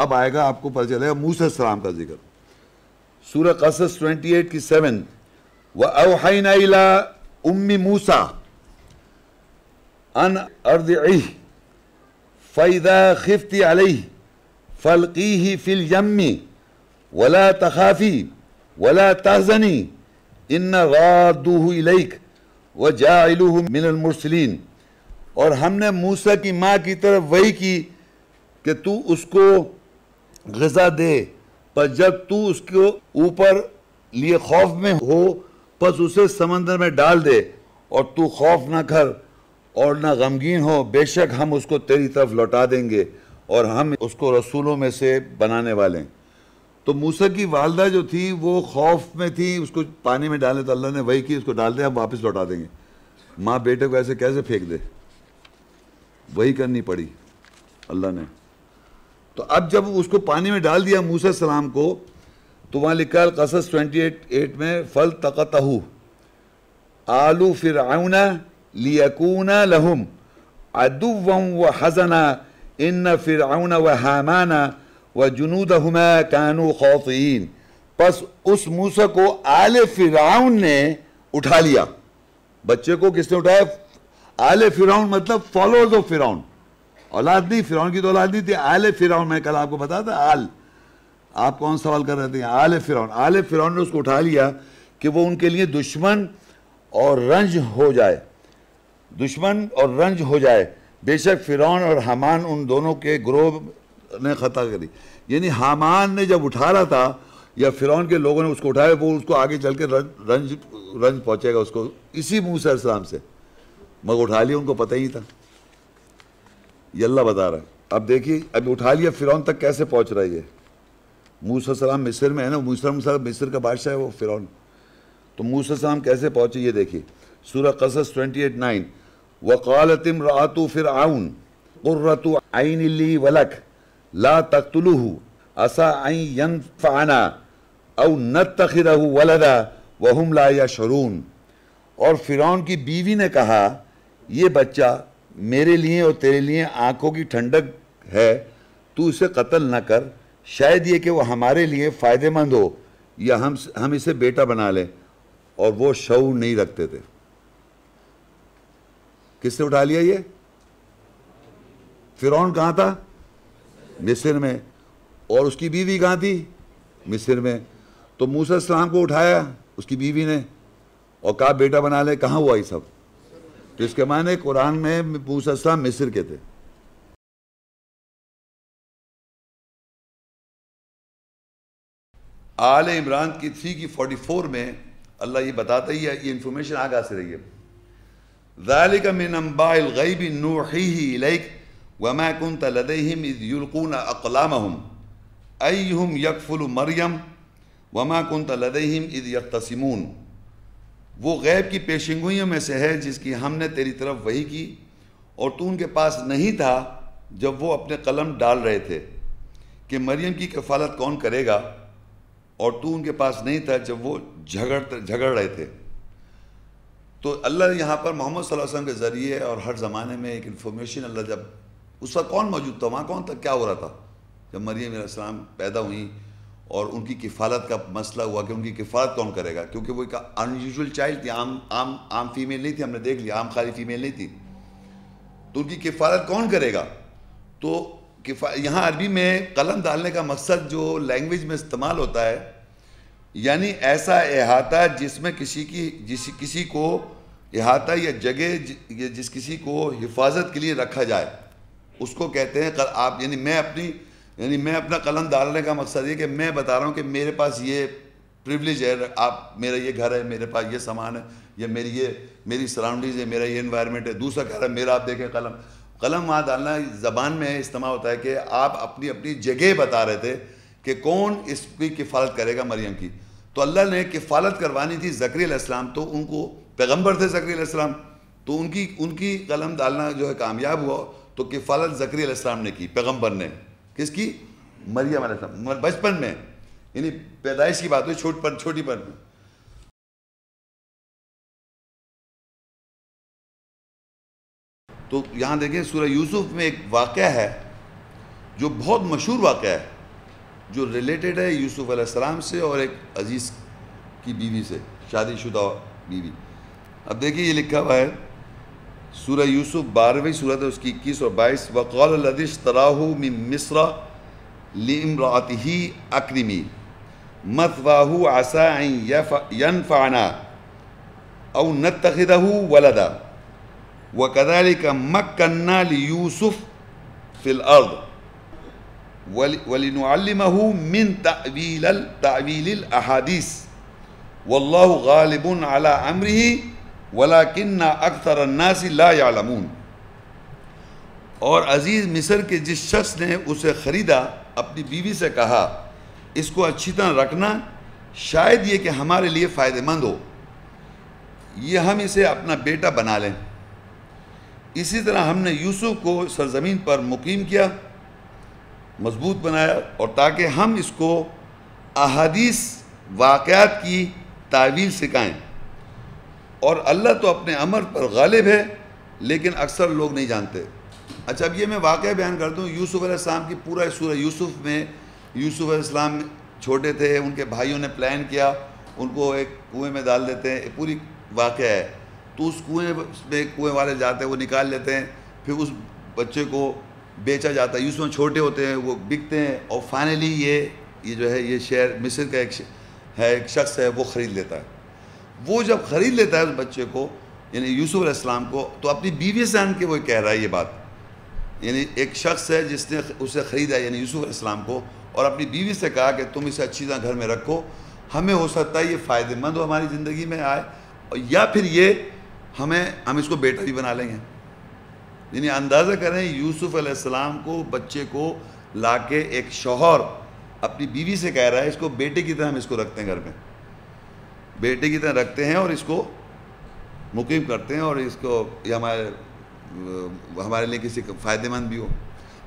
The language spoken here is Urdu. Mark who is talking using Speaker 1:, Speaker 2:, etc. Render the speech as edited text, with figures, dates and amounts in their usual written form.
Speaker 1: اب آئے گا آپ کو پتہ چلے گا موسیٰ السلام کا ذکر. سورہ قصص 28 کی 7 وَأَوْحَيْنَا إِلَىٰ أُمِّ مُوسَىٰ أَنْ أَرْضِعِهِ فَإِذَا خِفْتِ عَلَيْهِ فَالْقِيهِ فِي الْيَمِّ وَلَا تَخَافِي وَلَا تَحْزَنِي إِنَّ رَادُّوهُ إِلَيْكَ وَجَاعِلُوهُ مِنَ الْمُرْسَلِينَ. اور ہم نے موسیٰ کی ماں کی طرف وحی کی کہ تو اس کو غذا دے، پر جب تو اس کو اوپر لیے خوف میں ہو پس اسے سمندر میں ڈال دے، اور تو خوف نہ کر اور نہ غمگین ہو، بے شک ہم اس کو تیری طرف لوٹا دیں گے اور ہم اس کو رسولوں میں سے بنانے والے ہیں. تو موسیٰ کی والدہ جو تھی وہ خوف میں تھی، اس کو پانی میں ڈالے تو اللہ نے وحی کی اس کو ڈال دے، ہم واپس لوٹا دیں گے. ماں بیٹے کو ایسے کیسے پھینک دے؟ وہی کرنی پڑی اللہ نے. تو اب جب اس کو پانی میں ڈال دیا موسیٰ السلام کو، تو وہاں لکھا ہے قصص 28 میں فَالْتَقَطَهُ آلُ فِرْعَوْنَ لِيَكُونَ لَهُمْ عَدُوًّا وَحَزَنًا إِنَّ فِرْعَوْنَ وَحَامَانَ وَجُنُودَهُمَا كَانُوا خَاطِئِينَ. پس اس موسیٰ کو آل فرعون نے اٹھا لیا. بچے کو کس نے اٹھایا؟ آل فرعون مطلب فالوورز آف فرعون، اولاد نہیں، فرعون کی تو اولاد نہیں تھی، آل فرعون. میں کل آپ کو بتا تھا آل، آپ کون سوال کر رہے تھے؟ آل فرعون. آل فرعون نے اس کو اٹھا لیا کہ وہ ان کے لیے دشمن اور رنج ہو جائے، دشمن اور رنج ہو جائے. بے شک فرعون اور حامان ان دونوں کے گروہ نے خطا کری. یعنی حامان نے جب اٹھا رہا تھا یا فرعون کے لوگوں نے اس کو اٹھایا، وہ اس کو آگے چل کے رنج پہنچے گا اس کو اسی موسیٰ علیہ السلام سے، مگر اٹھا لیا، ان کو پتہ ہی تھا. یہ اللہ بتا رہا ہے. اب دیکھیے اب اٹھا لیا، فرعون تک کیسے پہنچ رہا ہے یہ. موسیٰ السلام مصر میں ہے نا، مصر کا بادشاہ ہے وہ فرعون. تو موسیٰ السلام کیسے پہنچے یہ دیکھیے. سورہ قصص 28:9 وَقَالَتِ امْرَأَتُ فِرْعَوْنَ قُرَّةُ عَيْنٍ لِّي وَلَكَ لَا تَقْتُلُوهُ عَسَىٰ أَن يَنفَعَنَا أَوْ نَتَّخِذَهُ وَلَدًا وَهُمْ لَا يَشْعُرُونَ. اور فرعون کی بیوی نے کہا یہ بچہ میرے لیے اور تیرے لیے آنکھوں کی ٹھنڈک ہے، تو اسے قتل نہ کر، شاید یہ کہ وہ ہمارے لیے فائدہ مند ہو یا ہم اسے بیٹا بنا لیں. اور وہ شعور نہیں رکھتے تھے. کس نے اٹھا لیا یہ؟ فرعون کہاں تھا؟ مصر میں. اور اس کی بیوی کہاں تھی؟ مصر میں. تو موسیٰ السلام کو اٹھایا اس کی بیوی نے اور کہا بیٹا بنا لے. کہاں ہوا یہ سب؟ تو اس کے معنی قرآن میں موسیٰ السلام مصر کے تھے. آل عمران کی 3:44 میں اللہ یہ بتاتا ہی ہے، یہ انفارمیشن آگاہ سے رہی ہے. ذَلِكَ مِنْ أَنْبَاءِ الْغَيْبِ نُوحِيهِ إِلَيْكَ وَمَا كُنْتَ لَدَيْهِمْ إِذْ يُلْقُونَ أَقْلَامَهُمْ أَيُّهُمْ يَكْفُلُ مَرْيَمَ وَمَا كُنْتَ لَدَيْهِمْ إِذْ يَخْتَصِمُونَ. وہ غیب کی پیشنگوئیوں میں سے ہے جس کی ہم نے تیری طرف وحی کی، اور تو ان کے پاس نہیں تھا جب وہ اپنے قلم ڈال رہے تھے کہ مریم کی کفالت کون کرے گا، اور تو ان کے پاس نہیں تھا جب وہ جھگڑ رہے تھے. تو اللہ یہاں پر محمد صلی اللہ علیہ وسلم کے ذریعے اور ہر زمانے میں ایک انفارمیشن اللہ، جب اس وقت کون موجود تھا، وہاں کون تھا، کیا ہو رہا تھا جب مریم علیہ السلام پیدا ہوئیں اور ان کی کفالت کا مسئلہ ہوا کہ ان کی کفالت کون کرے گا، کیونکہ وہ ایک انیوژول چائلڈ تھی، عام فیمیل نہیں تھی. ہم نے دیکھ لیا عام خالی فیمیل نہیں تھی. تو ان کی کفالت کون کرے گا. تو یہاں عربی میں قلم ڈالنے کا مقصد جو لینگویج میں استعمال ہوتا ہے، یعنی ایسا احاطہ جس میں کسی کو احاطہ یا جگہ جس کسی کو حفاظت کے لیے رکھا جائے، اس کو کہتے ہیں آپ. یعنی میں اپنا قلم ڈالنے کا مقصد یہ کہ میں بتا رہا ہوں کہ میرے پاس یہ پریویلیج ہے، میرا یہ گھر ہے، میرے پاس یہ سامان ہے، یا میری سراؤنڈنگز ہے، میرا یہ انوائرمنٹ ہے. دوسرا کہہ رہا ہے میرا، آپ دیکھیں قلم وہاں ڈالنا زبان میں استعمال ہوتا ہے کہ آپ اپنی جگہ بتا رہے تھے کہ کون اس کی کفالت کرے گا مریم کی. تو اللہ نے کفالت کروانی تھی زکریا علیہ السلام، تو ان کو پیغمبر تھے زکریا علیہ السلام، تو ان کی قلم ڈالنا جو ہے کامیاب ہوا. تو کفالت زکریا علیہ السلام نے کی، پیغمبر نے. کس کی؟ مریم علیہ السلام. بچپن میں، یعنی پیدائش کی بات ہوئی، چھوٹی پر. تو یہاں دیکھیں سورہ یوسف میں ایک واقعہ ہے جو بہت مشہور واقعہ ہے، جو ریلیٹڈ ہے یوسف علیہ السلام سے اور ایک عزیز کی بیوی سے، شادی شدہ بیوی۔ اب دیکھیے یہ لکھا ہوا ہے سورہ یوسف 12ویں سورت ہے، اس کی 21 اور 22۔ وَقَالَ الَّذِي اشْتَرَاهُ مِن مِصْرَ لِامْرَأَتِهِ أَكْرِمِي مَثْوَاهُ عَسَىٰ أَن يَنفَعَنَا أَوْ نَتَّخِذَهُ وَلَدًا وَكَذَلِكَ مَكَّنَّا لِيُوسُفَ فِي الْأَرْضِ وَلِنُعَلِّمَهُ مِن تَأْوِيلِ الْأَحَادِيثِ وَاللَّهُ غَالِبٌ عَلَىٰ أَمْرِهِ وَلَٰكِنَّ أَكْثَرَ النَّاسِ لَا يَعْلَمُونَ۔ اور عزیز مصر کے جس شخص نے اسے خریدا اپنی بیوی سے کہا اس کو اچھی طرح رکھنا، شاید یہ کہ ہمارے لیے فائدہ مند ہو، یہ ہم اسے اپنا بیٹا بنا لیں۔ اسی طرح ہم نے یوسف کو سرزمین پر مقیم کیا، مضبوط بنایا، اور تاکہ ہم اس کو احادیث واقعات کی تعویل سکھائیں۔ اور اللہ تو اپنے امر پر غالب ہے لیکن اکثر لوگ نہیں جانتے۔ اچھا اب یہ میں واقعہ بیان کرتا ہوں یوسف علیہ السلام کی، پورا سورہ یوسف میں یوسف علیہ السلام چھوٹے تھے، ان کے بھائیوں نے پلان کیا ان کو ایک کنویں میں ڈال دیتے ہیں، پوری واقعہ ہے۔ تو اس کنویں میں کنویں والے جاتے ہیں، وہ نکال لیتے ہیں، پھر اس بچے کو بیچا جاتا ہے، یوسف چھوٹے ہوتے ہیں وہ بکتے ہیں، اور فائنلی یہ جو ہے یہ شہر مصر کا ایک شخص ہے وہ خرید لیتا ہے۔ وہ جب خرید لیتا ہے اس بچے کو یعنی یوسف علیہ السلام کو، تو اپنی بیوی سے آن کے وہ کہہ رہا ہے یہ بات، یعنی ایک شخص ہے جس نے اسے خریدا یعنی یوسف علیہ السلام کو، اور اپنی بیوی سے کہا کہ تم اسے اچھی طرح گھر میں رکھو، ہمیں ہو سکتا ہے یہ فائدہ مند ہو ہماری زندگی میں آئے، یا پھر ہم اس کو بیٹا بھی بنا لیں گے۔ یعنی اندازہ کریں یوسف علیہ السلام کو بچے کو لا کے ایک شوہر اپنی بیوی سے کہہ رہا ہے اس کو بیٹے کی طرح ہم اس کو رکھتے ہیں گھر میں، بیٹے کی طرح رکھتے ہیں اور اس کو مقیم کرتے ہیں، اور اس کو یہ ہمارے لیے کسی فائدہ مند بھی ہو۔